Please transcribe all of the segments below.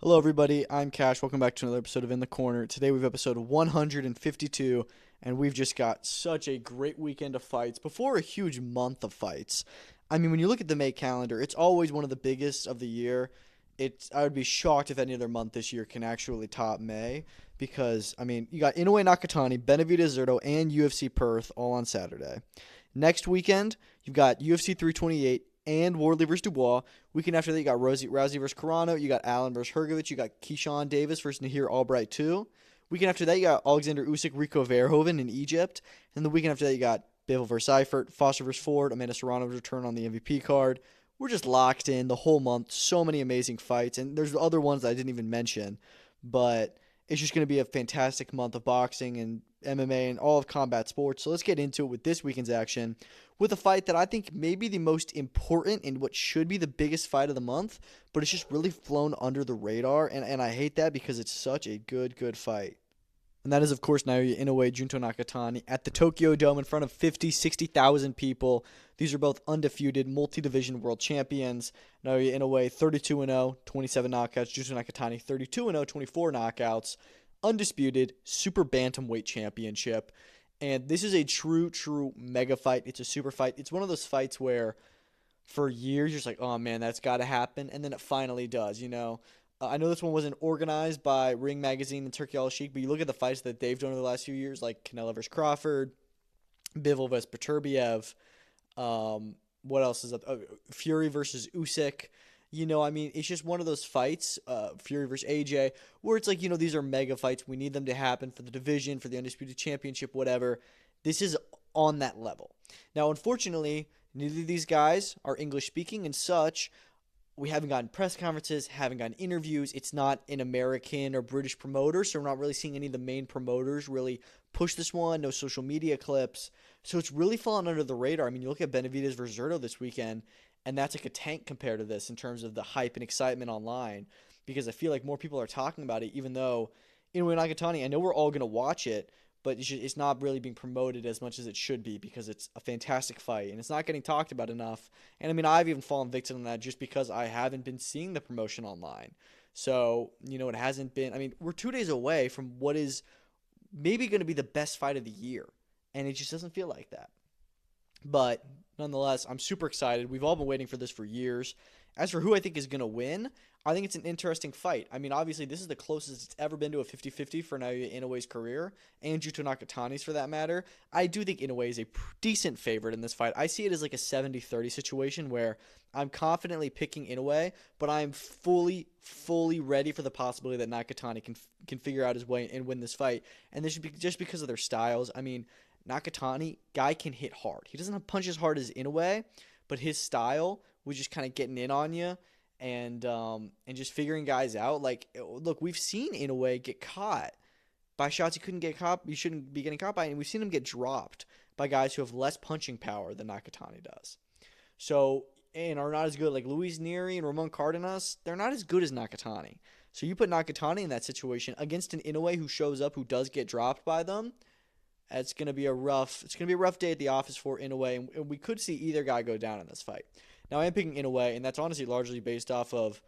Hello, everybody. I'm Cash. Welcome back to another episode of In the Corner. Today we have episode 152, and we've just got such a great weekend of fights before a huge month of fights. I mean, when you look at the May calendar, it's always one of the biggest of the year. I would be shocked if any other month this year can actually top May because, I mean, you got Inoue Nakatani, Benavidez Zurdo, and UFC Perth all on Saturday. Next weekend, you've got UFC 328 and Wardley versus Dubois. Weekend after that, you got Rousey versus Carano. You got Allen versus Hrgovic. You got Keyshawn Davis versus Nahir Albright too. Weekend after that, you got Alexander Usyk, Rico Verhoeven in Egypt. And the weekend after that, you got Bivol versus Eifert, Foster versus Ford, Amanda Serrano's return on the MVP card. We're just locked in the whole month. So many amazing fights. And there's other ones that I didn't even mention. But it's just going to be a fantastic month of boxing and MMA and all of combat sports. So let's get into it with this weekend's action with a fight that I think may be the most important and what should be the biggest fight of the month, but it's just really flown under the radar, and I hate that because it's such a good fight. And that is, of course, Naoya Inoue, Junto Nakatani at the Tokyo Dome in front of 50, 60,000 people. These are both undefeated multi-division world champions. Naoya Inoue, 32-0, 27 knockouts. Junto Nakatani, 32-0, 24 knockouts. Undisputed super bantamweight championship. And this is a true mega fight. It's a super fight. It's one of those fights where for years you're just like, oh man, that's got to happen. And then it finally does, you know. I know this one wasn't organized by Ring Magazine and Turkey Al Sheikh, but you look at the fights that they've done over the last few years, like Canelo versus Crawford, Bivol versus Beterbiev. What else is up? Fury versus Usyk. You know, I mean, it's just one of those fights, Fury versus AJ, where it's like, you know, these are mega fights. We need them to happen for the division, for the Undisputed Championship, whatever. This is on that level. Now, unfortunately, neither of these guys are English speaking and such. We haven't gotten press conferences, haven't gotten interviews. It's not an American or British promoter, so we're not really seeing any of the main promoters really push this one. No social media clips. So it's really fallen under the radar. I mean, you look at Benavidez versus Zurdo this weekend, and that's like a tank compared to this in terms of the hype and excitement online, because I feel like more people are talking about it, even though Inoue Nakatani, I know we're all going to watch it, but it's not really being promoted as much as it should be because it's a fantastic fight and it's not getting talked about enough. And I mean, I've even fallen victim to that just because I haven't been seeing the promotion online. So, you know, it hasn't been, I mean, we're 2 days away from what is maybe going to be the best fight of the year, and it just doesn't feel like that. But nonetheless, I'm super excited. We've all been waiting for this for years. As for who I think is going to win, I think it's an interesting fight. I mean, obviously, this is the closest it's ever been to a 50-50 for Naoya Inoue's career, and Junto Nakatani's for that matter. I do think Inoue is a decent favorite in this fight. I see it as like a 70-30 situation where I'm confidently picking Inoue, but I'm fully ready for the possibility that Nakatani can figure out his way and win this fight. And this should be just because of their styles. I mean, Nakatani, guy can hit hard. He doesn't punch as hard as Inoue, but his style was just kind of getting in on you and just figuring guys out. Like, look, we've seen Inoue get caught by shots he couldn't get caught. You shouldn't be getting caught by, and we've seen him get dropped by guys who have less punching power than Nakatani does. So, and are not as good. Like Luis Nery and Ramon Cardenas, they're not as good as Nakatani. So you put Nakatani in that situation against an Inoue who shows up, who does get dropped by them. It's gonna be a rough day at the office for Inoue, and we could see either guy go down in this fight. Now I am picking Inoue, and that's honestly largely based off of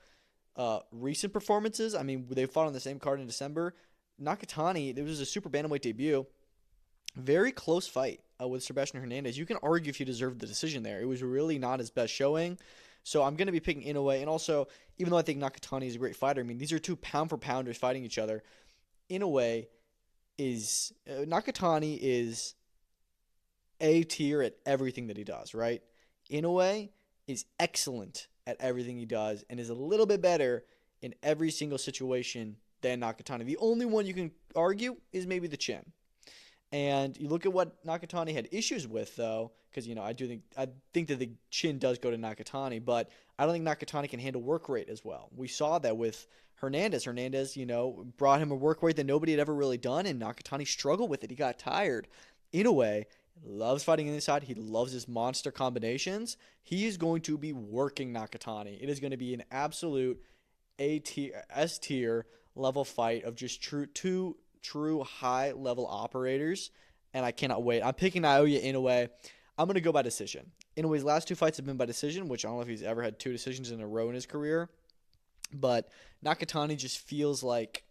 recent performances. I mean, they fought on the same card in December. Nakatani, there was a super bantamweight debut, very close fight with Sebastian Hernandez. You can argue if he deserved the decision there. It was really not his best showing. So I'm going to be picking Inoue, and also, even though I think Nakatani is a great fighter, I mean, these are two pound-for-pounders fighting each other. Inoue is Nakatani is A tier at everything that he does, right? Inoue is excellent at everything he does and is a little bit better in every single situation than Nakatani. The only one you can argue is maybe the chin. And you look at what Nakatani had issues with, though, because, you know, I think that the chin does go to Nakatani, but I don't think Nakatani can handle work rate as well. We saw that with Hernandez. Hernandez, you know, brought him a work rate that nobody had ever really done, and Nakatani struggled with it. He got tired. Inoue loves fighting inside. He loves his monster combinations. He is going to be working Nakatani. It is going to be an absolute A tier, S tier level fight of just two true high level operators, and I cannot wait. I'm picking Naoya Inoue. I'm going to go by decision. Inoue's last two fights have been by decision, which I don't know if he's ever had two decisions in a row in his career. But Nakatani just feels like,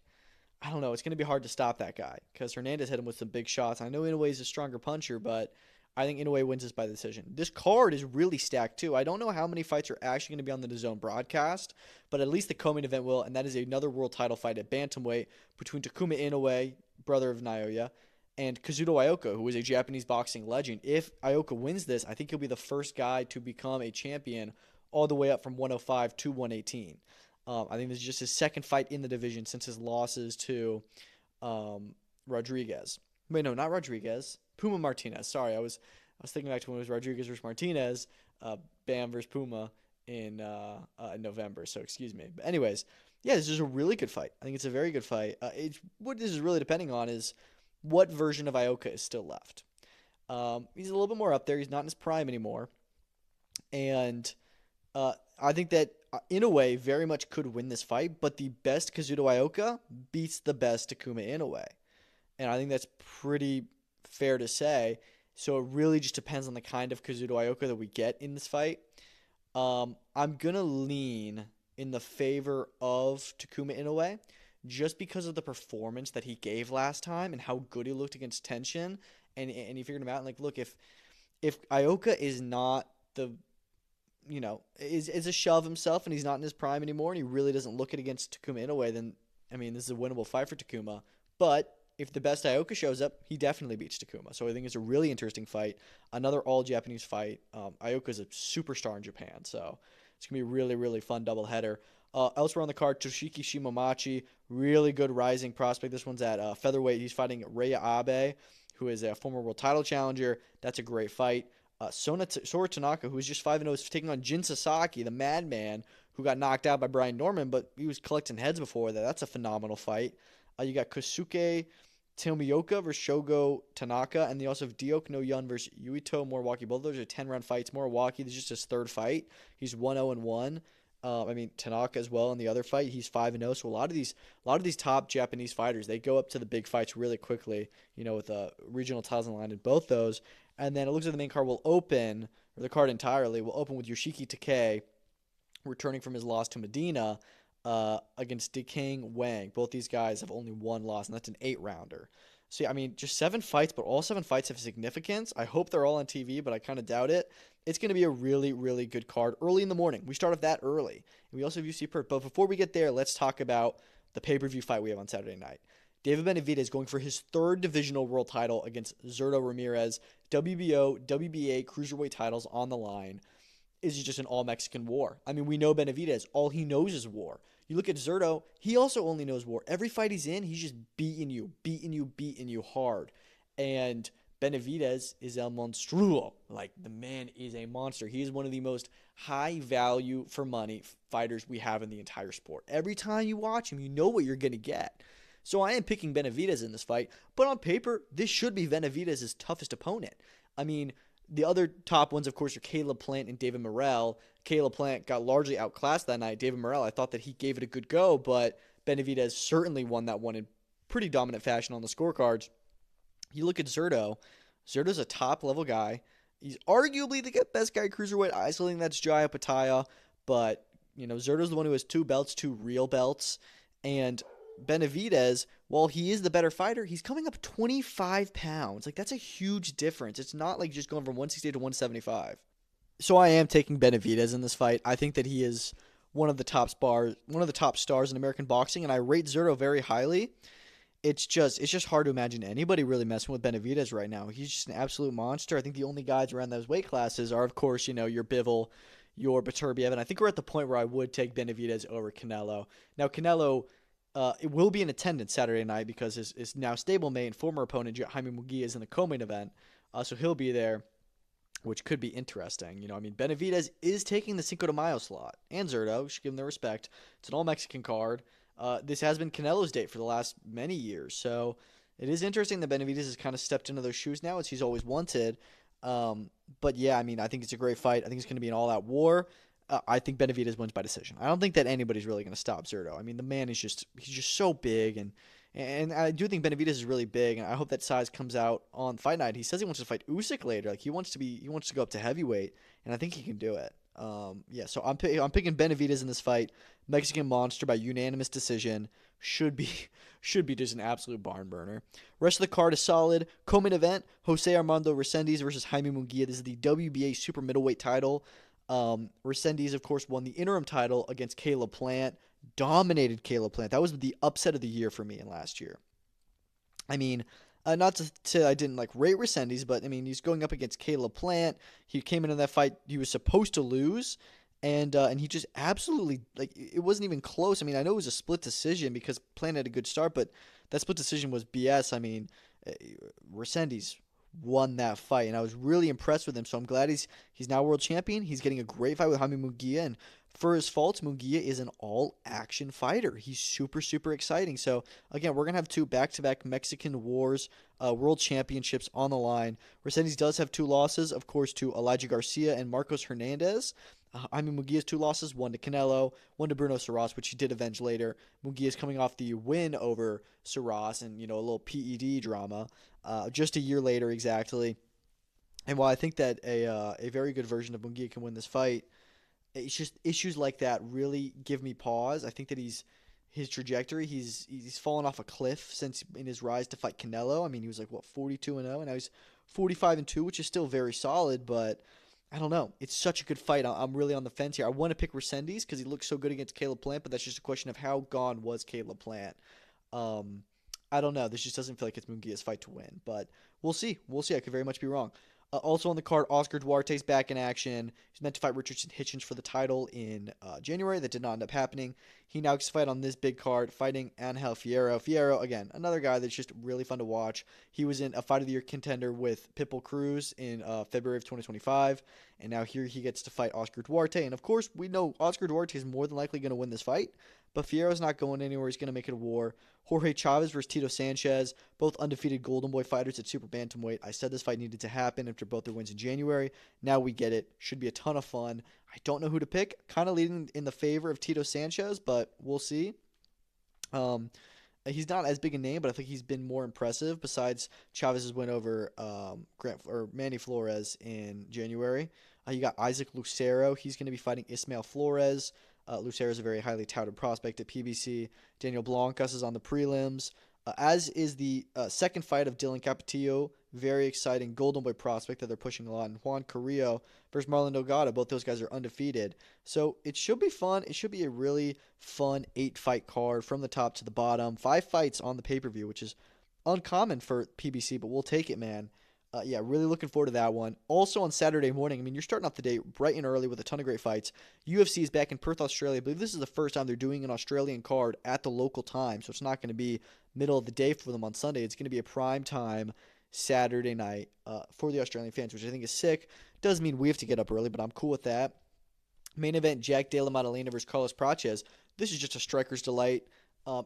I don't know, it's going to be hard to stop that guy because Hernandez hit him with some big shots. I know Inoue is a stronger puncher, but I think Inoue wins this by decision. This card is really stacked too. I don't know how many fights are actually going to be on the DAZN broadcast, but at least the co-main event will, and that is another world title fight at bantamweight between Takuma Inoue, brother of Naoya, and Kazuto Ioka, who is a Japanese boxing legend. If Ioka wins this, I think he'll be the first guy to become a champion all the way up from 105 to 118. I think this is just his second fight in the division since his losses to Rodriguez. Wait, no, not Rodriguez. Puma Martinez. Sorry, I was thinking back to when it was Rodriguez versus Martinez, Bam versus Puma in November. So excuse me. But anyways, yeah, this is a really good fight. I think it's a very good fight. What this is really depending on is what version of Ioka is still left. He's a little bit more up there. He's not in his prime anymore, and I think that Inoue very much could win this fight, but the best Kazuto Ioka beats the best Takuma Inoue. And I think that's pretty fair to say. So it really just depends on the kind of Kazuto Ioka that we get in this fight. I'm going to lean in the favor of Takuma Inoue just because of the performance that he gave last time and how good he looked against tension. And he figured him out. And like, look, if Ioka is not is a shove himself and he's not in his prime anymore and he really doesn't look it against Takuma Inoue, then, I mean, this is a winnable fight for Takuma. But if the best Ioka shows up, he definitely beats Takuma. So I think it's a really interesting fight. Another all-Japanese fight. Ioka is a superstar in Japan, so it's going to be a really, really fun doubleheader. Elsewhere on the card, Toshiki Shimomachi, really good rising prospect. This one's at featherweight. He's fighting Raya Abe, who is a former world title challenger. That's a great fight. Sora Tanaka, who was just 5-0, is taking on Jin Sasaki, the madman, who got knocked out by Brian Norman, but he was collecting heads before that. That's a phenomenal fight. You got Kosuke Tomioka versus Shogo Tanaka, and they also have Diok No Yun versus Yuito Moriwaki. Both of those are 10-round fights. Moriwaki, this is just his third fight. He's 1-0-1. Tanaka as well in the other fight. He's 5-0. So a lot of these top Japanese fighters, they go up to the big fights really quickly, with regional titles in line in both those. And then it looks like the main card will open, or the card entirely will open with Yoshiki Takei returning from his loss to Medina against Dikang Wang. Both these guys have only one loss, and that's an 8-rounder. So, just 7 fights, but all 7 fights have significance. I hope they're all on TV, but I kind of doubt it. It's going to be a really, really good card early in the morning. We start off that early. And we also have UFC Perth. But before we get there, let's talk about the pay-per-view fight we have on Saturday night. David Benavidez going for his 3rd divisional world title against Zurdo Ramirez. WBO, WBA cruiserweight titles on the line. Is just an all-Mexican war. We know Benavidez. All he knows is war. You look at Zurdo, he also only knows war. Every fight he's in, he's just beating you hard. And Benavidez is el monstruo. Like, the man is a monster. He is one of the most high value for money fighters we have in the entire sport. Every time you watch him, you know what you're going to get. So I am picking Benavidez in this fight. But on paper, this should be Benavidez' toughest opponent. The other top ones, of course, are Caleb Plant and David Morrell. Caleb Plant got largely outclassed that night. David Morrell, I thought that he gave it a good go, but Benavidez certainly won that one in pretty dominant fashion on the scorecards. You look at Zurdo. Zurdo's a top-level guy. He's arguably the best guy cruiserweight. I still think that's Jaya Pataya, but Zurdo's the one who has 2 belts, 2 real belts, and Benavidez, while he is the better fighter, he's coming up 25 pounds. Like, that's a huge difference. It's not like just going from 168 to 175. So I am taking Benavidez in this fight. I think that he is one of the top stars in American boxing, and I rate Zurdo very highly. It's just hard to imagine anybody really messing with Benavidez right now. He's just an absolute monster. I think the only guys around those weight classes are, of course, your Bivol, your Beterbiev, and I think we're at the point where I would take Benavidez over Canelo. Now, Canelo, it will be in attendance Saturday night because his now stablemate and former opponent, Jaime Munguia, is in the co-main event. So he'll be there, which could be interesting. Benavidez is taking the Cinco de Mayo slot, and Zurdo, should give him their respect. It's an all-Mexican card. This has been Canelo's date for the last many years. So it is interesting that Benavidez has kind of stepped into those shoes now, as he's always wanted. But yeah, I think it's a great fight. I think it's going to be an all-out war. I think Benavidez wins by decision. I don't think that anybody's really going to stop Zurdo. The man is he's just so big, and I do think Benavidez is really big, and I hope that size comes out on fight night. He says he wants to fight Usyk later. Like, he wants to go up to heavyweight, and I think he can do it. Yeah, so I'm picking Benavidez in this fight. Mexican monster by unanimous decision. Should be should be just an absolute barn burner. Rest of the card is solid. Co-main event: Jose Armando Resendiz versus Jaime Munguia. This is the WBA super middleweight title. Resendiz, of course, won the interim title against Caleb Plant. Dominated Caleb Plant. That was the upset of the year for me in last year. I mean, not to I didn't like rate Resendiz, but I mean he's going up against Caleb Plant. He came into that fight he was supposed to lose, and he just absolutely like it wasn't even close. I mean I know it was a split decision because Plant had a good start, but that split decision was BS. I mean, Resendiz won that fight, and I was really impressed with him. So I'm glad he's now world champion. He's getting a great fight with Jaime Munguia, and for his faults, Munguia is an all-action fighter. He's super, super exciting. So, again, we're going to have 2 back-to-back Mexican Wars World Championships on the line. Resendiz does have 2 losses, of course, to Elijah Garcia and Marcos Hernandez. Munguia's 2 losses, 1 to Canelo, 1 to Bruno Saras, which he did avenge later. Munguia's coming off the win over Saras and, a little PED drama just a year later exactly. And while I think that a very good version of Munguia can win this fight, it's just issues like that really give me pause. I think that his trajectory, he's fallen off a cliff since in his rise to fight Canelo. I mean, he was like 42-0, and now he's 45-2, which is still very solid. But I don't know. It's such a good fight. I'm really on the fence here. I want to pick Resendiz because he looks so good against Caleb Plant, but that's just a question of how gone was Caleb Plant. I don't know. This just doesn't feel like it's Munguia's fight to win, but we'll see. I could very much be wrong. Also on the card, Oscar Duarte's back in action. He's meant to fight Richardson Hitchens for the title in January. That did not end up happening. He now gets to fight on this big card, fighting Angel Fierro. Fierro, again, another guy that's just really fun to watch. He was in a Fight of the Year contender with Pitbull Cruz in February of 2025, and now here he gets to fight Oscar Duarte. And, of course, we know Oscar Duarte is more than likely going to win this fight, but Fierro's not going anywhere. He's going to make it a war. Jorge Chavez versus Tito Sanchez, both undefeated Golden Boy fighters at super bantamweight. I said this fight needed to happen after both their wins in January. Now we get it. Should be a ton of fun. I don't know who to pick. Kind of leading in the favor of Tito Sanchez, but we'll see. He's not as big a name, but I think he's been more impressive besides Chavez's win over Manny Flores in January. You got Isaac Lucero. He's going to be fighting Ismael Flores. Lucero is a very highly touted prospect at PBC. Daniel Blancas is on the prelims, as is the second fight of Dylan Capetillo. Very exciting Golden Boy prospect that they're pushing a lot. And Juan Carrillo versus Marlon Delgado. Both those guys are undefeated. So it should be fun. It should be a really fun 8-fight card from the top to the bottom. 5 fights on the pay-per-view, which is uncommon for PBC, but we'll take it, man. Yeah, really looking forward to that one. Also on Saturday morning, I mean, you're starting off the day bright and early with a ton of great fights. UFC is back in Perth, Australia. I believe this is the first time they're doing an Australian card at the local time, so it's not going to be middle of the day for them on Sunday. It's going to be a prime time Saturday night for the Australian fans, which I think is sick. Does mean we have to get up early, but I'm cool with that. Main event, Jack Della Maddalena versus Carlos Prates. This is just a striker's delight.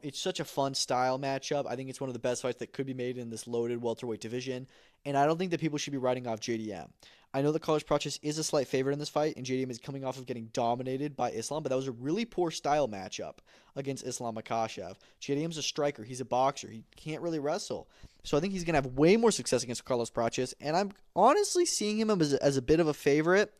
It's such a fun style matchup. I think it's one of the best fights that could be made in this loaded welterweight division, and I don't think that people should be writing off JDM. I know that Carlos Prates is a slight favorite in this fight, and JDM is coming off of getting dominated by Islam, but that was a really poor style matchup against Islam Makhachev. JDM's a striker. He's a boxer. He can't really wrestle. So I think he's going to have way more success against Carlos Prates, and I'm honestly seeing him as a bit of a favorite.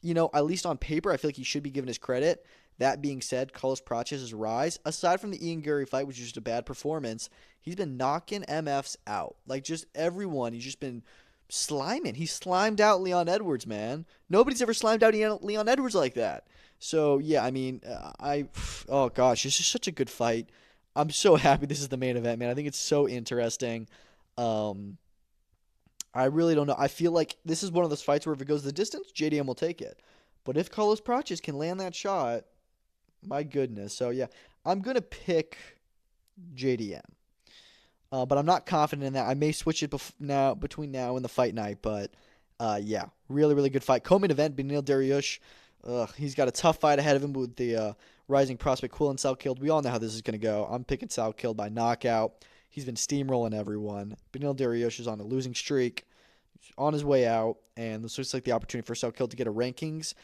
At least on paper, I feel like he should be given his credit. That being said, Carlos Prates' rise, aside from the Ian Gary fight, which was just a bad performance, he's been knocking MFs out. Like, just everyone, he's just been sliming. He slimed out Leon Edwards, man. Nobody's ever slimed out Leon Edwards like that. So, yeah, I mean, oh, gosh, this is such a good fight. I'm so happy this is the main event, man. I think it's so interesting. I really don't know. I feel like this is one of those fights where if it goes the distance, JDM will take it. But if Carlos Prates can land that shot, my goodness. So, yeah, I'm going to pick JDM. But I'm not confident in that. I may switch it between now and the fight night. But, yeah, really, really good fight. Co-main event, Beneil Dariush. He's got a tough fight ahead of him with the rising prospect Quillen Salkilled. We all know how this is going to go. I'm picking Salkilled by knockout. He's been steamrolling everyone. Beneil Dariush is on a losing streak. He's on his way out. And this looks like the opportunity for Salkilled to get a rankings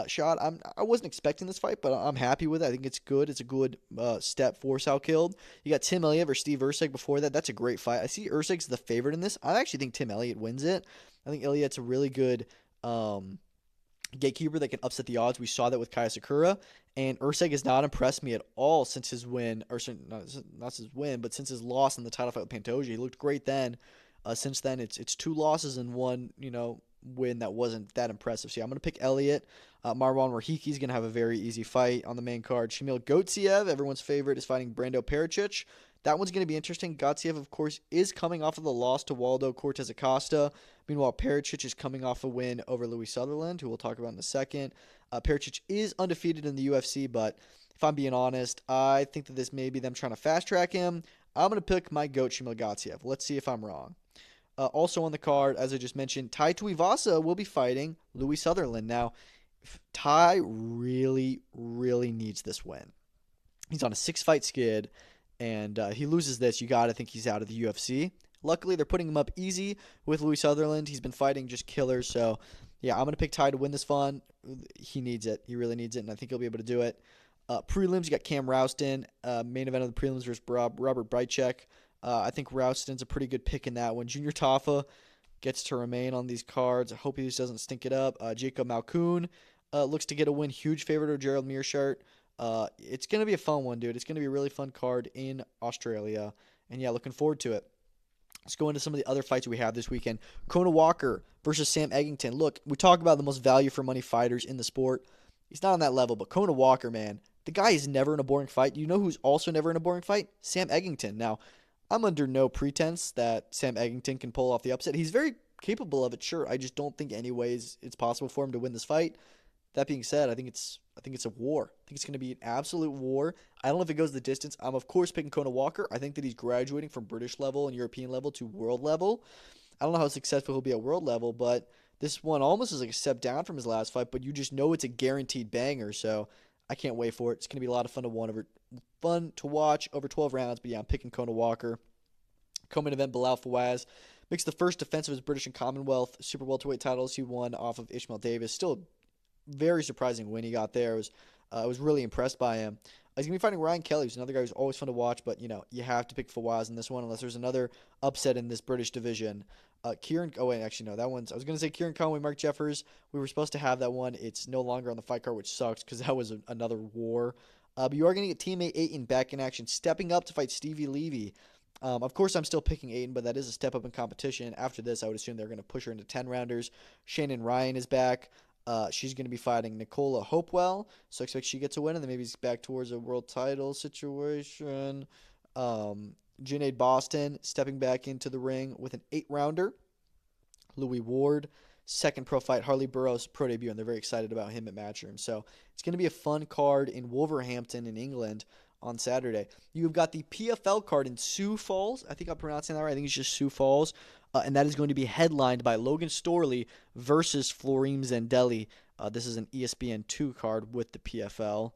shot. I wasn't expecting this fight, but I'm happy with it. I think it's good. It's a good step for Salkilled. You got Tim Elliott versus Steve Erceg before that. That's a great fight. I see Erceg's the favorite in this. I actually think Tim Elliott wins it. I think Elliott's a really good gatekeeper that can upset the odds. We saw that with Kaya Sakura, and Usyk has not impressed me at all since his win, or not his win, but since his loss in the title fight with Pantoja. He looked great then. Since then, it's 2 losses and 1, win that wasn't that impressive. So yeah, I'm gonna pick Elliott. Marwan Rahiki's gonna have a very easy fight on the main card. Shamil Gotsiev, everyone's favorite, is fighting Brando Pericic. That one's going to be interesting. Gotsiev, of course, is coming off of the loss to Waldo Cortez Acosta. Meanwhile, Pericic is coming off a win over Louis Sutherland, who we'll talk about in a second. Pericic is undefeated in the UFC, but if I'm being honest, I think that this may be them trying to fast-track him. I'm going to pick my GOAT, Shamil Gotsiev. Let's see if I'm wrong. Also on the card, as I just mentioned, Tai Tuivasa will be fighting Louis Sutherland. Now, Tai really, really needs this win. He's on a 6-fight skid. And he loses this, you got to think he's out of the UFC. Luckily, they're putting him up easy with Louis Sutherland. He's been fighting just killers. So, yeah, I'm going to pick Ty to win this one. He needs it. He really needs it, and I think he'll be able to do it. Prelims, you got Cam Rouston. Main event of the prelims versus Robert Brychek. I think Rouston's a pretty good pick in that one. Junior Tafa gets to remain on these cards. I hope he just doesn't stink it up. Jacob Malkoon looks to get a win. Huge favorite of Gerald Mearshart. It's going to be a fun one, dude. It's going to be a really fun card in Australia. And, yeah, looking forward to it. Let's go into some of the other fights we have this weekend. Kona Walker versus Sam Eggington. Look, we talk about the most value-for-money fighters in the sport. He's not on that level, but Kona Walker, man, the guy is never in a boring fight. You know who's also never in a boring fight? Sam Eggington. Now, I'm under no pretense that Sam Eggington can pull off the upset. He's very capable of it, sure. I just don't think any ways it's possible for him to win this fight. That being said, I think it's a war. I think it's going to be an absolute war. I don't know if it goes the distance. I'm, of course, picking Kona Walker. I think that he's graduating from British level and European level to world level. I don't know how successful he'll be at world level, but this one almost is like a step down from his last fight, but you just know it's a guaranteed banger, so I can't wait for it. It's going to be a lot of fun to watch over 12 rounds, but yeah, I'm picking Kona Walker. Co-main event, Bilal Fawaz makes the first defense of his British and Commonwealth super welterweight titles. He won off of Ishmael Davis. Still very surprising win he got there. I was really impressed by him. He's going to be fighting Ryan Kelly, who's another guy who's always fun to watch, but, you have to pick Fawaz in this one unless there's another upset in this British division. I was going to say Kieran Conway, Mark Jeffers. We were supposed to have that one. It's no longer on the fight card, which sucks because that was another war. But you are going to get teammate Ayton back in action, stepping up to fight Stevie Levy. Of course, I'm still picking Ayton, but that is a step up in competition. After this, I would assume they're going to push her into 10-rounders. Shannon Ryan is back. She's going to be fighting Nicola Hopewell, so I expect she gets a win, and then maybe he's back towards a world title situation. Junaid Boston stepping back into the ring with an 8-rounder. Louis Ward, second pro fight. Harley Burroughs, pro debut, and they're very excited about him at Matchroom. So it's going to be a fun card in Wolverhampton in England on Saturday. You've got the PFL card in Sioux Falls. I think I'm pronouncing that right. I think it's just Sioux Falls. And that is going to be headlined by Logan Storley versus Florim Zendelli. This is an ESPN2 card with the PFL.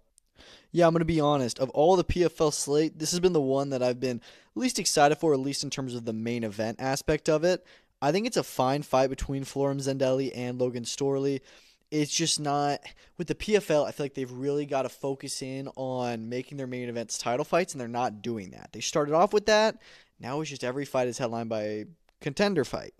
Yeah, I'm going to be honest. Of all the PFL slate, this has been the one that I've been least excited for, at least in terms of the main event aspect of it. I think it's a fine fight between Florim Zendelli and Logan Storley. It's just not – with the PFL, I feel like they've really got to focus in on making their main events title fights, and they're not doing that. They started off with that. Now it's just every fight is headlined by a contender fight.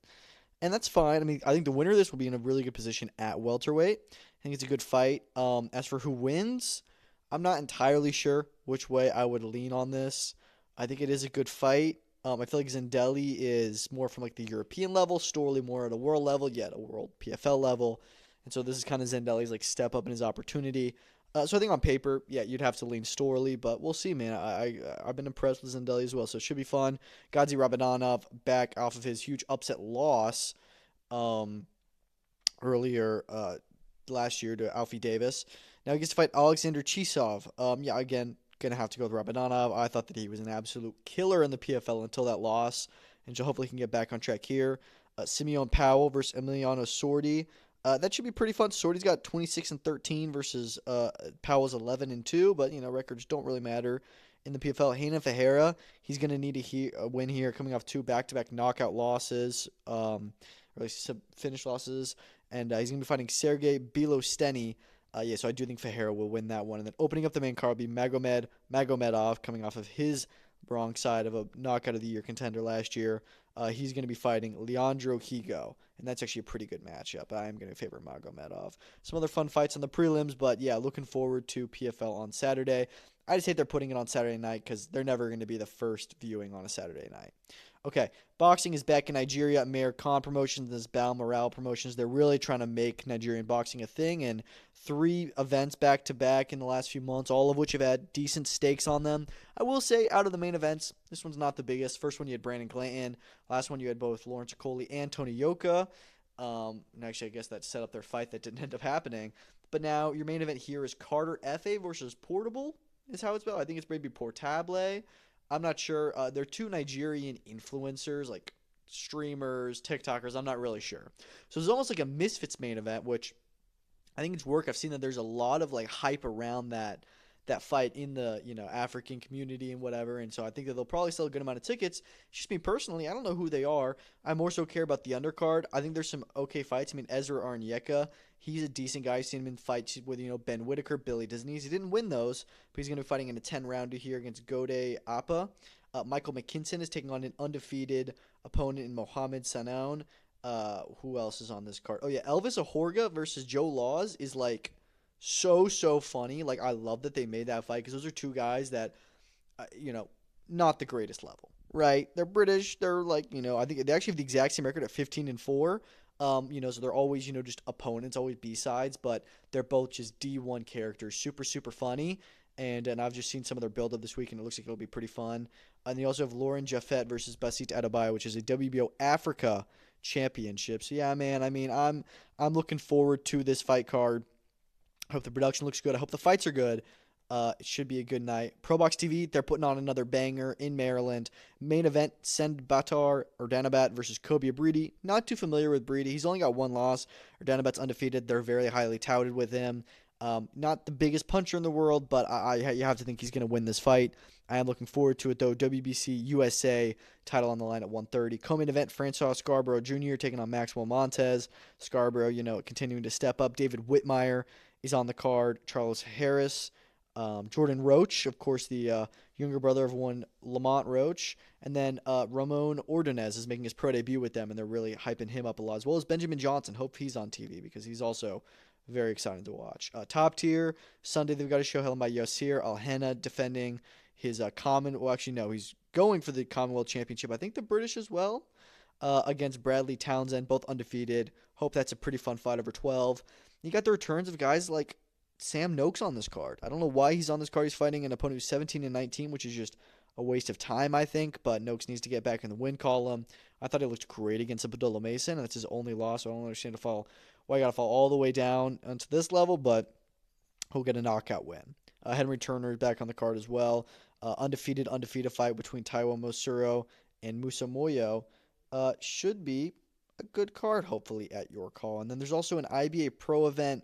And that's fine. I mean, I think the winner of this will be in a really good position at welterweight. I think it's a good fight. As for who wins, I'm not entirely sure which way I would lean on this. I think it is a good fight. I feel like Zendelli is more from like the European level, Storley more at a world level, yet a world PFL level. And so this is kind of Zendelli's like step up in his opportunity. So I think on paper, yeah, you'd have to lean Storley, but we'll see, man. I've been impressed with Zendelli as well, so it should be fun. Gadzi Rabadanov back off of his huge upset loss earlier last year to Alfie Davis. Now he gets to fight Alexander Chisov. Yeah, again, going to have to go with Rabadanov. I thought that he was an absolute killer in the PFL until that loss, and so hopefully he can get back on track here. Simeon Powell versus Emiliano Sordi. That should be pretty fun. Sordi's got 26-13 versus Powell's 11-2, but records don't really matter in the PFL. Renan Ferreira, he's going to need a win here, coming off 2 back-to-back knockout losses, or at least finish losses, and he's going to be fighting Sergey Bilosteny. So I do think Ferreira will win that one. And then opening up the main card will be Magomedov, coming off of his wrong side of a knockout of the year contender last year. He's going to be fighting Leandro Higo, and that's actually a pretty good matchup. I am going to favor Magomedov. Some other fun fights on the prelims, but yeah, looking forward to PFL on Saturday. I just hate they're putting it on Saturday night because they're never going to be the first viewing on a Saturday night. Okay, boxing is back in Nigeria. Mayor Khan Promotions, this Balmoral Promotions, they're really trying to make Nigerian boxing a thing, and 3 events back-to-back in the last few months, all of which have had decent stakes on them. I will say, out of the main events, this one's not the biggest. First one, you had Brandon Glanton. Last one, you had both Lawrence Okoli and Tony Yoka. And actually, I guess that set up their fight that didn't end up happening. But now, your main event here is Carter Efe versus Portable, is how it's spelled. I think it's maybe Portable. I'm not sure. They're 2 Nigerian influencers, like streamers, TikTokers. I'm not really sure. So it's almost like a Misfits main event, which I think it's work. I've seen that there's a lot of like hype around that fight in the African community and whatever, and so I think that they'll probably sell a good amount of tickets. It's just me personally, I don't know who they are. I more so care about the undercard. I think there's some okay fights. I mean, Ezra Arnieka, he's a decent guy. I've seen him in fights with Ben Whitaker, Billy Disney. He didn't win those, but he's going to be fighting in a 10-rounder here against Gode Appa. Michael McKinson is taking on an undefeated opponent in Mohamed Sanaun. Who else is on this card? Oh yeah, Elvis Ahorga versus Joe Laws is like so funny. Like, I love that they made that fight because those are 2 guys that, not the greatest level, right? They're British. They're like, I think they actually have the exact same record at 15-4. So they're always, just opponents, always B-sides, but they're both just D1 characters, super funny. And I've just seen some of their build-up this week, and it looks like it'll be pretty fun. And you also have Lauren Jaffet versus Basit Adebayo, which is a WBO Africa championship. So yeah, man, I mean, I'm looking forward to this fight card. I hope the production looks good. I hope the fights are good. It should be a good night. ProBox TV, they're putting on another banger in Maryland. Main event, Send Batar Erdanabat versus Kobe Breedy. Not too familiar with Breedy. He's only got 1 loss. Erdanabat's undefeated. They're very highly touted with him. Not the biggest puncher in the world, but you have to think he's going to win this fight. I am looking forward to it, though. WBC USA title on the line at 130. Co-main event, Francois Scarborough Jr. taking on Maxwell Montez. Scarborough, continuing to step up. David Whitmire is on the card. Charles Harris. Jordan Roach, of course, the younger brother of one Lamont Roach. And then Ramon Ordonez is making his pro debut with them, and they're really hyping him up a lot, as well as Benjamin Johnson. Hope he's on TV because he's also very exciting to watch. Top tier, Sunday they've got a show held by Yasir Al-Henna defending his he's going for the Commonwealth Championship. I think the British as well, against Bradley Townsend, both undefeated. Hope that's a pretty fun fight over 12. You got the returns of guys like Sam Noakes on this card. I don't know why he's on this card. He's fighting an opponent who's 17-19, which is just a waste of time, I think. But Noakes needs to get back in the win column. I thought he looked great against Abdullah Mason, and that's his only loss. So I don't understand why you got to fall all the way down onto this level, but he'll get a knockout win. Henry Turner is back on the card as well. Undefeated fight between Taiwo Mosuro and Musa Moyo. Should be a good card, hopefully, at your call. And then there's also an IBA Pro event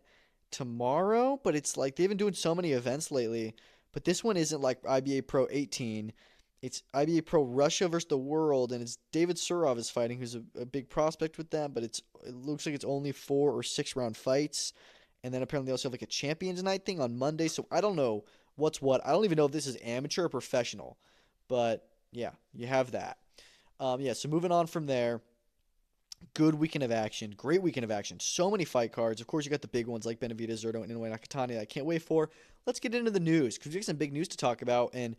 tomorrow, but it's like they've been doing so many events lately. But this one isn't like IBA Pro 18. It's IBA Pro Russia versus the world, and it's David Surov is fighting, who's a big prospect with them, but it looks like it's only 4 or 6 round fights. And then apparently they also have like a Champions Night thing on Monday, so I don't know what's what. I don't even know if this is amateur or professional. But yeah, you have that. So moving on from there. Good weekend of action. Great weekend of action. So many fight cards. Of course, you got the big ones like Benavidez, Zurdo, and Inoue Nakatani that I can't wait for. Let's get into the news because we got some big news to talk about and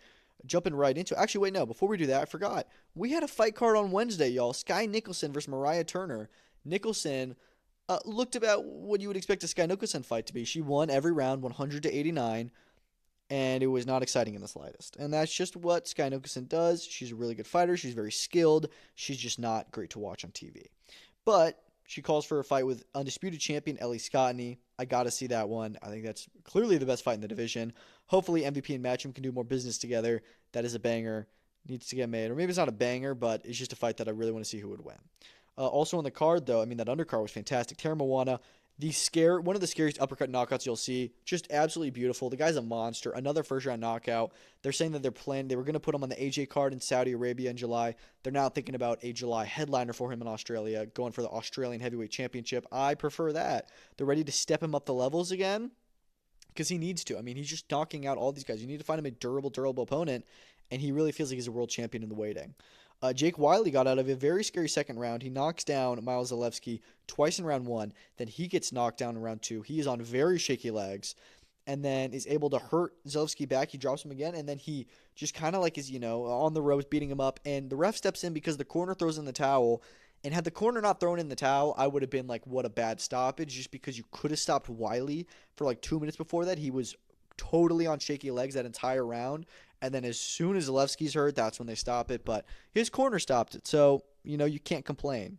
jumping right into it. Actually, wait, no. Before we do that, I forgot. We had a fight card on Wednesday, y'all. Sky Nicholson versus Mariah Turner. Nicholson looked about what you would expect a Sky Nicholson fight to be. She won every round, 100-89, and it was not exciting in the slightest. And that's just what Sky Nicholson does. She's a really good fighter. She's very skilled. She's just not great to watch on TV. But she calls for a fight with undisputed champion Ellie Scottney. I got to see that one. I think that's clearly the best fight in the division. Hopefully MVP and Matchroom can do more business together. That is a banger. Needs to get made. Or maybe it's not a banger, but it's just a fight that I really want to see who would win. Also on the card, though, that undercard was fantastic. Tara Moana, one of the scariest uppercut knockouts you'll see. Just absolutely beautiful. The guy's a monster. Another first-round knockout. They're saying that they were going to put him on the AJ card in Saudi Arabia in July. They're now thinking about a July headliner for him in Australia, going for the Australian Heavyweight Championship. I prefer that. They're ready to step him up the levels again. because he needs to. I mean, he's just knocking out all these guys. You need to find him a durable opponent, and he really feels like he's a world champion in the waiting. Jake Wiley got out of a very scary second round. He knocks down Miles Zalewski twice in round 1. Then he gets knocked down in round 2. He is on very shaky legs, and then is able to hurt Zalewski back. He drops him again, and then he just kind of like is, on the ropes beating him up. And the ref steps in because the corner throws in the towel. And had the corner not thrown in the towel, I would have been like, what a bad stoppage, just because you could have stopped Wiley for like 2 minutes before that. He was totally on shaky legs that entire round. And then as soon as Zalewski's hurt, that's when they stop it. But his corner stopped it. So, you can't complain.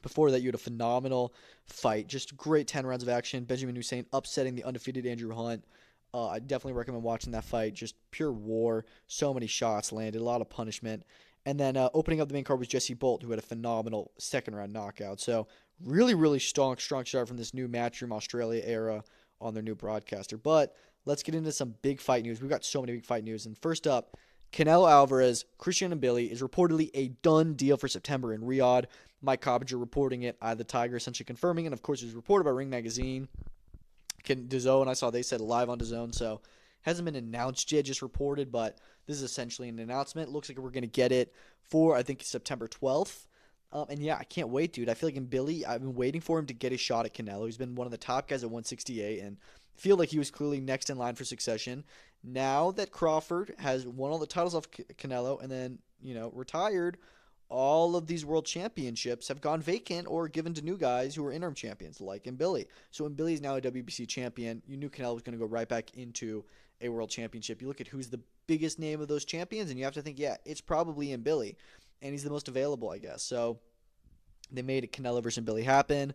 Before that, you had a phenomenal fight. Just great 10 rounds of action. Benjamin Hussein upsetting the undefeated Andrew Hunt. I definitely recommend watching that fight. Just pure war. So many shots landed. A lot of punishment. And then opening up the main card was Jesse Bolt, who had a phenomenal second-round knockout. So really strong start from this new Matchroom Australia era on their new broadcaster. But let's get into some big fight news. We've got so many big fight news. And first up, Canelo Alvarez, Christian Mbilli is reportedly a done deal for September in Riyadh. Mike Coppinger reporting it. The Tiger essentially confirming it. And, of course, it was reported by Ring Magazine. DAZN, I saw they said live on DAZN. So hasn't been announced yet, just reported. But this is essentially an announcement. Looks like we're going to get it for, I think, September 12th. And yeah, I can't wait, dude. I feel like Mbilli, I've been waiting for him to get a shot at Canelo. He's been one of the top guys at 168 and feel like he was clearly next in line for succession. Now that Crawford has won all the titles off Canelo and then, retired, all of these world championships have gone vacant or given to new guys who are interim champions like Mbilli. So Mbilli is now a WBC champion. You knew Canelo was going to go right back into a world championship. You look at who's the biggest name of those champions, and you have to think, yeah, it's probably Mbilli. And he's the most available, I guess. So they made a Canelo versus Mbilli happen.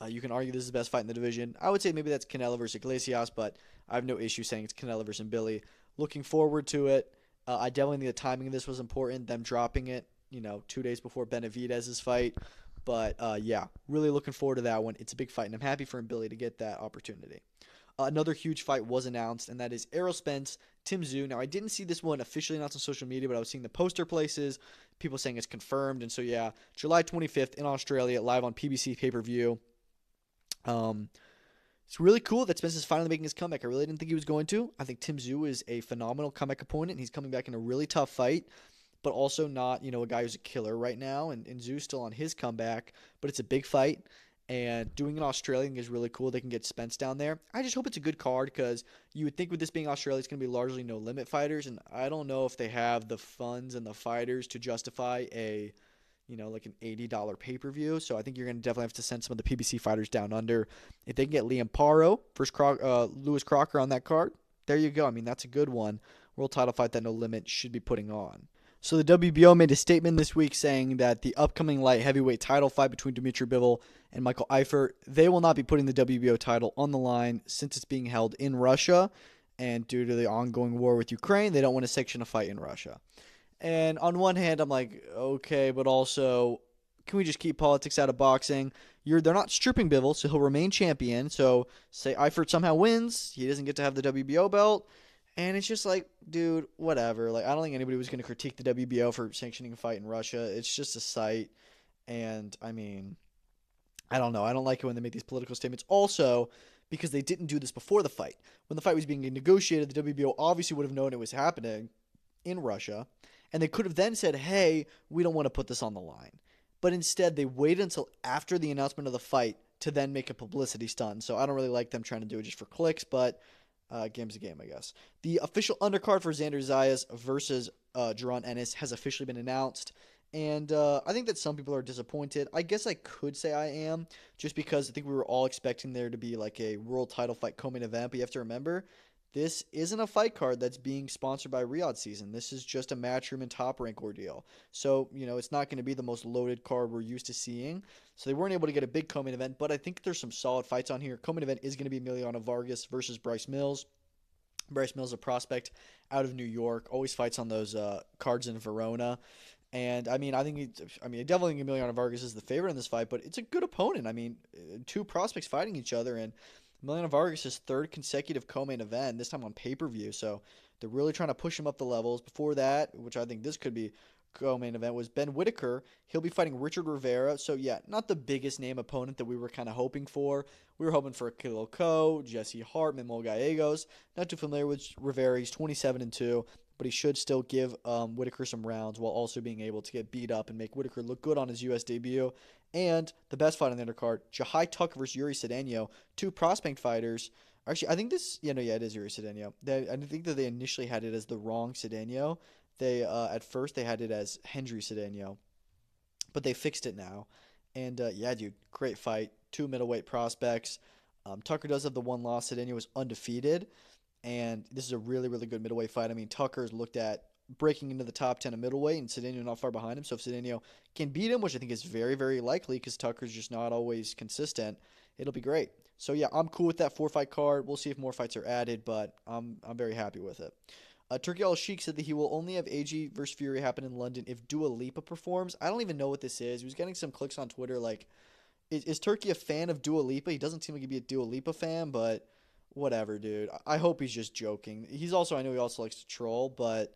You can argue this is the best fight in the division. I would say maybe that's Canelo versus Iglesias, but I have no issue saying it's Canelo versus Mbilli. Looking forward to it. I definitely think the timing of this was important, them dropping it, 2 days before Benavidez's fight. But, yeah, really looking forward to that one. It's a big fight, and I'm happy for Mbilli to get that opportunity. Another huge fight was announced, and that is Errol Spence, Tim Tszyu. Now, I didn't see this one officially announced on social media, but I was seeing the poster places, people saying it's confirmed. And so, yeah, July 25th in Australia, live on PBC pay-per-view. It's really cool that Spence is finally making his comeback. I really didn't think he was going to. I think Tim Tszyu is a phenomenal comeback opponent. He's coming back in a really tough fight, but also not, a guy who's a killer right now. And Tszyu's still on his comeback, but it's a big fight. And doing an Australian is really cool. They can get Spence down there. I just hope it's a good card because you would think with this being Australia, it's going to be largely no-limit fighters. And I don't know if they have the funds and the fighters to justify a, like an $80 pay-per-view. So I think you're going to definitely have to send some of the PBC fighters down under. If they can get Liam Paro versus Lewis Crocker on that card, there you go. I mean, that's a good one. World title fight that No Limit should be putting on. So the WBO made a statement this week saying that the upcoming light heavyweight title fight between Dmitry Bivol and Michael Eifert, they will not be putting the WBO title on the line since it's being held in Russia. And due to the ongoing war with Ukraine, they don't want to sanction a fight in Russia. And on one hand, I'm like, okay, but also, can we just keep politics out of boxing? They're not stripping Bivol, so he'll remain champion. So say Eifert somehow wins, he doesn't get to have the WBO belt. And it's just like, dude, whatever. Like, I don't think anybody was going to critique the WBO for sanctioning a fight in Russia. It's just a site. And, I mean, I don't know. I don't like it when they make these political statements. Also, because they didn't do this before the fight. When the fight was being negotiated, the WBO obviously would have known it was happening in Russia. And they could have then said, hey, we don't want to put this on the line. But instead, they waited until after the announcement of the fight to then make a publicity stunt. So I don't really like them trying to do it just for clicks, but game's a game, I guess. The official undercard for Xander Zayas versus Jaron Ennis has officially been announced. And I think that some people are disappointed. I guess I could say I am, just because I think we were all expecting there to be like a world title fight co-main event. But you have to remember, this isn't a fight card that's being sponsored by Riyadh Season. This is just a Matchroom and Top Rank ordeal. So, it's not going to be the most loaded card we're used to seeing. So they weren't able to get a big co-main event, but I think there's some solid fights on here. Co-main event is going to be Emiliano Vargas versus Bryce Mills. Bryce Mills, a prospect out of New York, always fights on those cards in Verona. And, I definitely think Emiliano Vargas is the favorite in this fight, but it's a good opponent. I mean, two prospects fighting each other, and Emiliano Vargas' third consecutive co-main event, this time on pay-per-view. So they're really trying to push him up the levels. Before that, which I think this could be co-main event was Ben Whitaker. He'll be fighting Richard Rivera. So yeah, not the biggest name opponent that we were kind of hoping for. We were hoping for Kilo Ko, Jesse Hart, Memo Gallegos. Not too familiar with Rivera. He's 27-2, but he should still give Whitaker some rounds while also being able to get beat up and make Whitaker look good on his U.S. debut. And the best fight on the undercard, Jahai Tucker versus Yuri Cedeno, two prospect fighters. Actually, I think this, it is Yuri Cedeno. I think that they initially had it as the wrong Cedeno. They at first they had it as Hendry Cedeno, but they fixed it now. And yeah, dude, great fight. Two middleweight prospects. Tucker does have the one loss. Cedeno was undefeated, and this is a really, really good middleweight fight. I mean, Tucker's looked at breaking into the top 10 of middleweight, and Cedeno not far behind him. So if Cedeno can beat him, which I think is very, very likely because Tucker's just not always consistent, it'll be great. So yeah, I'm cool with that 4-fight card. We'll see if more fights are added, but I'm very happy with it. Turki Al-Sheikh said that he will only have AG versus Fury happen in London if Dua Lipa performs. I don't even know what this is. He was getting some clicks on Twitter. Like, is Turki a fan of Dua Lipa? He doesn't seem like he'd be a Dua Lipa fan, but whatever, dude. I hope he's just joking. I know he also likes to troll, but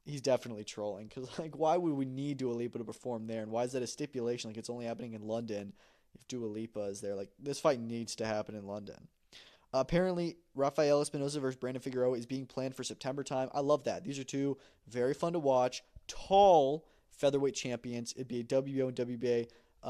he's definitely trolling. Because, like, why would we need Dua Lipa to perform there? And why is that a stipulation? Like, it's only happening in London if Dua Lipa is there. Like, this fight needs to happen in London. Apparently, Rafael Espinoza versus Brandon Figueroa is being planned for September time. I love that. These are two very fun to watch, tall featherweight champions. It'd be a WBO and WBA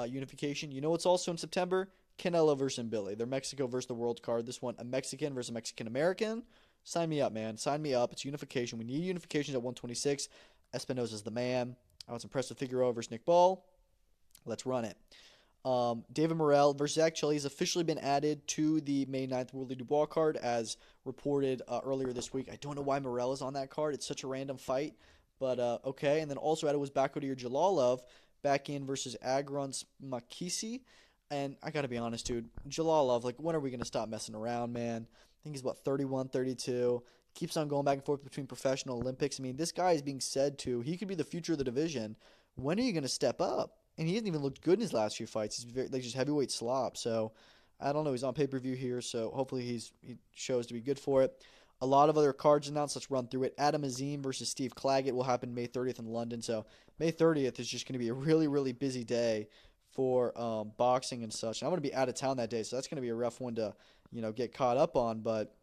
unification. You know what's also in September? Canelo versus Mbilli. They're Mexico versus the world card. This one, a Mexican versus a Mexican-American. Sign me up, man. Sign me up. It's unification. We need unifications at 126. Espinoza's the man. I was impressed with Figueroa versus Nick Ball. Let's run it. David Morrell versus Zach Chile has officially been added to the May 9th Worldly Dubois card as reported earlier this week. I don't know why Morrell is on that card. It's such a random fight, but okay. And then also added was Bakodir Jalalov back in versus Agron Makisi. And I got to be honest, dude, Jalalov, like, when are we going to stop messing around, man? I think he's about 31, 32. Keeps on going back and forth between professional Olympics. I mean, this guy is being said to, he could be the future of the division. When are you going to step up? And he hasn't even looked good in his last few fights. He's very, like, just heavyweight slop. So I don't know. He's on pay-per-view here, so hopefully he shows to be good for it. A lot of other cards announced. Let's run through it. Adam Azim versus Steve Claggett will happen May 30th in London. So May 30th is just going to be a really, really busy day for boxing and such. And I'm going to be out of town that day, so that's going to be a rough one to get caught up on. But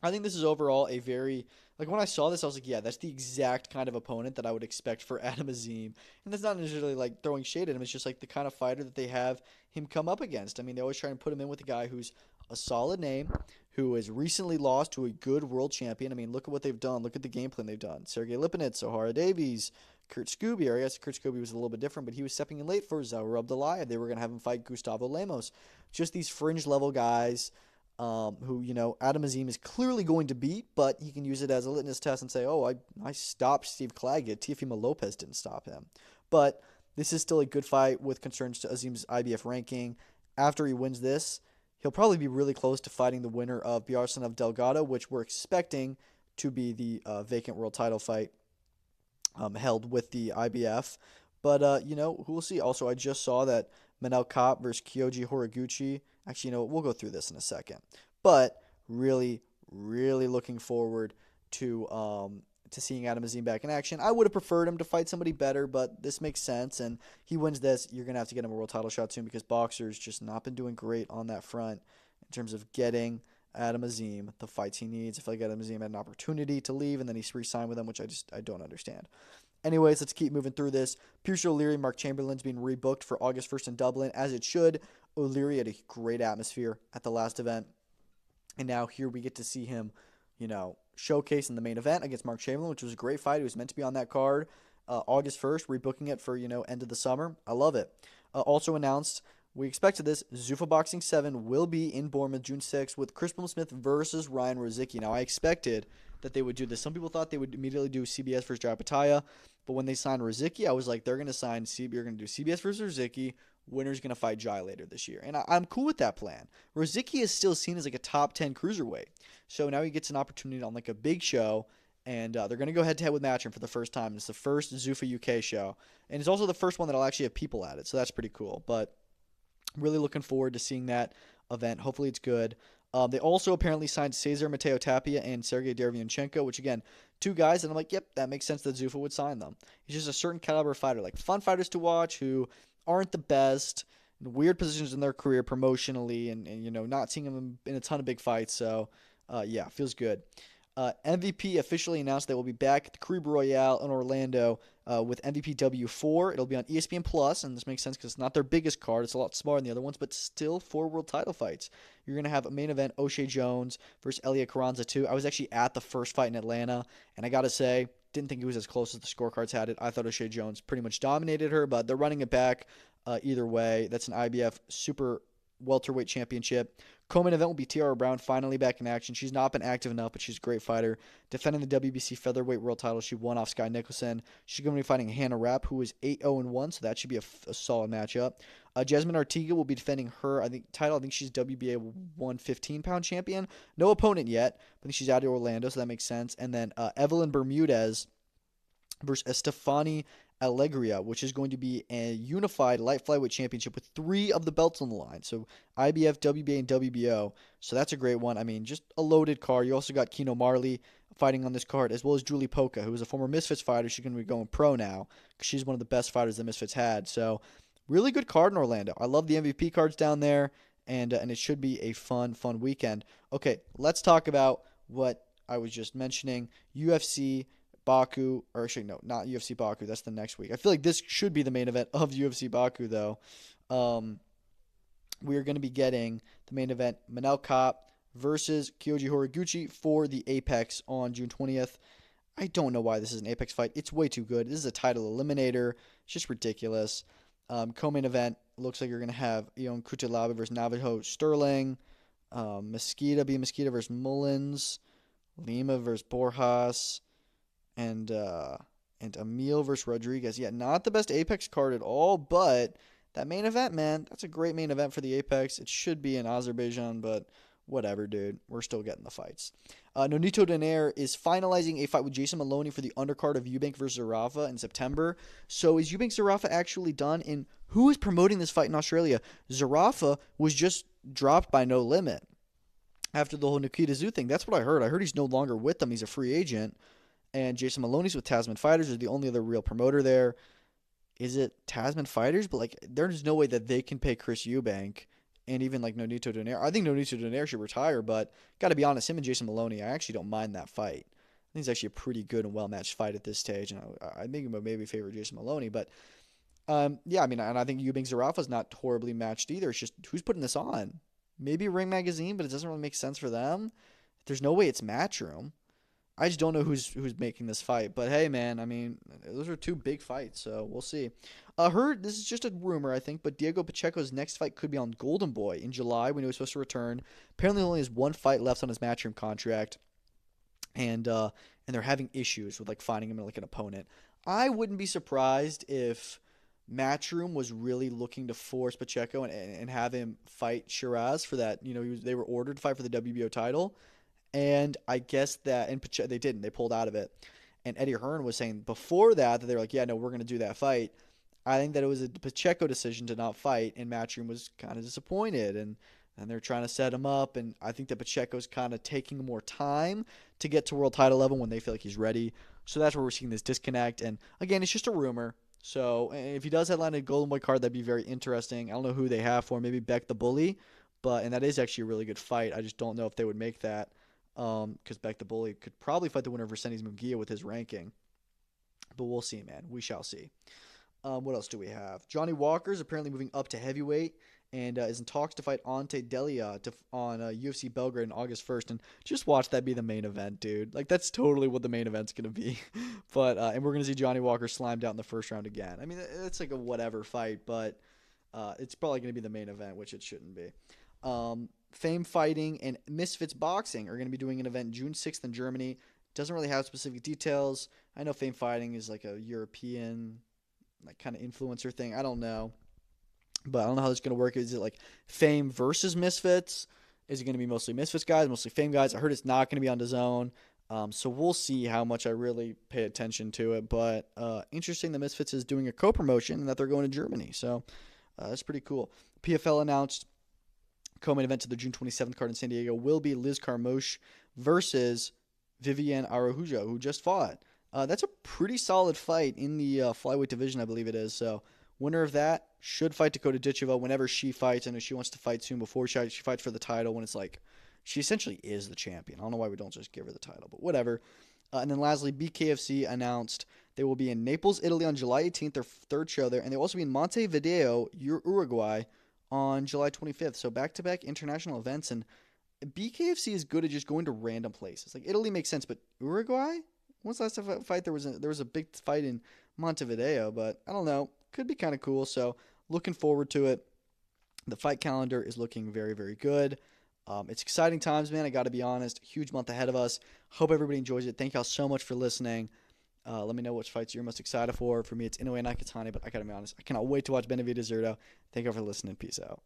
I think this is overall a very, like, when I saw this, I was like, yeah, that's the exact kind of opponent that I would expect for Adam Azim. And that's not necessarily, like, throwing shade at him. It's just, like, the kind of fighter that they have him come up against. I mean, they always try and put him in with a guy who's a solid name, who has recently lost to a good world champion. I mean, look at what they've done. Look at the game plan they've done. Sergey Lipinets, Ohara Davies, Kurt Scooby. Or I guess Kurt Scooby was a little bit different, but he was stepping in late for Zaur Abdullayev. They were going to have him fight Gustavo Lemos. Just these fringe-level guys who, Adam Azim is clearly going to beat, but he can use it as a litmus test and say, oh, I stopped Steve Claggett. Teofimo Lopez didn't stop him. But this is still a good fight with concerns to Azim's IBF ranking. After he wins this, he'll probably be really close to fighting the winner of Bjarsanov Delgado, which we're expecting to be the vacant world title fight held with the IBF. But, who will see? Also, I just saw that Manel Kape versus Kyoji Horiguchi. Actually, we'll go through this in a second. But really, really looking forward to seeing Adam Azim back in action. I would have preferred him to fight somebody better, but this makes sense. And he wins this, you're going to have to get him a world title shot soon because boxers just not been doing great on that front in terms of getting Adam Azim the fights he needs. I feel like Adam Azim had an opportunity to leave, and then he's re-signed with them, which I don't understand. Anyways, let's keep moving through this. Pierce O'Leary, Mark Chamberlain's being rebooked for August 1st in Dublin, as it should. O'Leary had a great atmosphere at the last event. And now here we get to see him, showcase in the main event against Mark Chamberlain, which was a great fight. He was meant to be on that card. August 1st, rebooking it for, end of the summer. I love it. Also announced, we expected this, Zuffa Boxing 7 will be in Bournemouth June 6th with Chris Smith versus Ryan Rozicki. Now, I expected that they would do this. Some people thought they would immediately do CBS versus Japataya, but when they signed Rozicki, I was like, they're going to sign you're going to do CBS versus Rozicki. Winner's going to fight Jai later this year. And I'm cool with that plan. Rozicki is still seen as like a top 10 cruiserweight. So now he gets an opportunity on like a big show, and they're going to go head-to-head with Matchroom for the first time. It's the first Zuffa UK show, and it's also the first one that'll actually have people at it, so that's pretty cool. But really looking forward to seeing that event. Hopefully it's good. They also apparently signed Cesar Mateo Tapia and Sergey Derevyanchenko, which again, two guys, and I'm like, yep, that makes sense that Zuffa would sign them. He's just a certain caliber fighter, like fun fighters to watch who aren't the best, in weird positions in their career promotionally, and not seeing them in a ton of big fights. So, yeah, feels good. MVP officially announced they will be back at the Caribe Royale in Orlando with MVP W4. It'll be on ESPN Plus, and this makes sense because it's not their biggest card. It's a lot smaller than the other ones, but still 4 world title fights. You're going to have a main event, O'Shea Jones versus Elia Carranza 2. I was actually at the first fight in Atlanta, and I got to say, didn't think it was as close as the scorecards had it. I thought O'Shea Jones pretty much dominated her, but they're running it back either way. That's an IBF super welterweight championship. Co-main event will be Tiara Brown finally back in action. She's not been active enough, but she's a great fighter. Defending the WBC featherweight world title, she won off Sky Nicholson. She's going to be fighting Hannah Rapp, who is 8-0-1, so that should be a solid matchup. Jasmine Artiga will be defending her title. I think she's WBA 115-pound champion. No opponent yet, but I think she's out of Orlando, so that makes sense. And then Evelyn Bermudez versus Estefani Alegria, which is going to be a unified light flyweight championship with 3 of the belts on the line. So IBF, WBA, and WBO. So that's a great one. I mean, just a loaded card. You also got Keno Marley fighting on this card, as well as Julie Polka, who was a former Misfits fighter. She's going to be going pro now because she's one of the best fighters the Misfits had. So really good card in Orlando. I love the MVP cards down there, and it should be a fun weekend. Okay, let's talk about what I was just mentioning. UFC Baku, or actually, no, not UFC Baku. That's the next week. I feel like this should be the main event of UFC Baku, though. We are going to be getting the main event, Manel Kape versus Kyoji Horiguchi for the Apex on June 20th. I don't know why this is an Apex fight. It's way too good. This is a title eliminator. It's just ridiculous. Co-main event, looks like you're going to have Ion Cutelaba versus Navajo Sterling. Mesquita versus Mullins. Lima versus Borjas. And Emil versus Rodriguez. Yeah, not the best Apex card at all, but that main event, man, that's a great main event for the Apex. It should be in Azerbaijan, but whatever, dude. We're still getting the fights. Nonito Donaire is finalizing a fight with Jason Maloney for the undercard of Eubank versus Zarafa in September. So is Eubank Zarafa actually done? And who is promoting this fight in Australia? Zarafa was just dropped by No Limit after the whole Nikita Tszyu thing. That's what I heard. I heard he's no longer with them. He's a free agent. And Jason Maloney's with Tasman Fighters. Is the only other real promoter there. Is it Tasman Fighters? But, like, there's no way that they can pay Chris Eubank and even, like, Nonito Donaire. I think Nonito Donaire should retire, but got to be honest, him and Jason Maloney, I actually don't mind that fight. I think it's actually a pretty good and well-matched fight at this stage, and I think it would maybe favor Jason Maloney. But, yeah, I mean, and I think Eubank Zarafa's not horribly matched either. It's just, who's putting this on? Maybe Ring Magazine, but it doesn't really make sense for them. There's no way it's Matchroom. I just don't know who's making this fight. But, hey, man, I mean, those are 2 big fights, so we'll see. Heard, this is just a rumor, I think, but Diego Pacheco's next fight could be on Golden Boy in July when he was supposed to return. Apparently, he only has 1 fight left on his Matchroom contract, and they're having issues with, like, finding him, like, an opponent. I wouldn't be surprised if Matchroom was really looking to force Pacheco and have him fight Shiraz for that. You know, they were ordered to fight for the WBO title. And I guess that, and they didn't. They pulled out of it. And Eddie Hearn was saying before that they were like, yeah, no, we're going to do that fight. I think that it was a Pacheco decision to not fight, and Matchroom was kind of disappointed. And they're trying to set him up. And I think that Pacheco's kind of taking more time to get to world title level when they feel like he's ready. So that's where we're seeing this disconnect. And, again, it's just a rumor. So if he does headline a Golden Boy card, that'd be very interesting. I don't know who they have for him. Maybe Beck the Bully. And that is actually a really good fight. I just don't know if they would make that. Because Beck the Bully could probably fight the winner of Arsenis Munguia with his ranking. But we'll see, man. We shall see. What else do we have? Johnny Walker's apparently moving up to heavyweight and is in talks to fight Ante Della on UFC Belgrade on August 1st. And just watch that be the main event, dude. Like, that's totally what the main event's going to be. But and we're going to see Johnny Walker slimed out in the first round again. I mean, it's like a whatever fight, but it's probably going to be the main event, which it shouldn't be. Fame Fighting and Misfits Boxing are going to be doing an event June 6th in Germany. Doesn't really have specific details. I know Fame Fighting is like a European, like, kind of influencer thing. I don't know. But I don't know how this is going to work. Is it like Fame versus Misfits? Is it going to be mostly Misfits guys, mostly Fame guys? I heard it's not going to be on DAZN. So we'll see how much I really pay attention to it. But interesting that Misfits is doing a co-promotion and that they're going to Germany. So that's pretty cool. PFL announced Co-main event to the June 27th card in San Diego will be Liz Carmouche versus Viviane Araujo, who just fought. That's a pretty solid fight in the flyweight division, I believe it is. So winner of that should fight Dakota Ditcheva whenever she fights. I know she wants to fight soon before she fights for the title, when it's like she essentially is the champion. I don't know why we don't just give her the title, but whatever. And then lastly, BKFC announced they will be in Naples, Italy on July 18th, their third show there, and they'll also be in Montevideo, Uruguay on July 25th. So back-to-back international events, and BKFC is good at just going to random places. Like Italy makes sense, but Uruguay? When's the last fight there was a big fight in Montevideo, but I don't know. Could be kind of cool, so looking forward to it. The fight calendar is looking very, very good. It's exciting times, man. I got to be honest. Huge month ahead of us. Hope everybody enjoys it. Thank y'all so much for listening. Let me know which fights you're most excited for. For me, it's Inoue Nakatani, but I got to be honest. I cannot wait to watch Benavidez Zurdo. Thank you for listening. Peace out.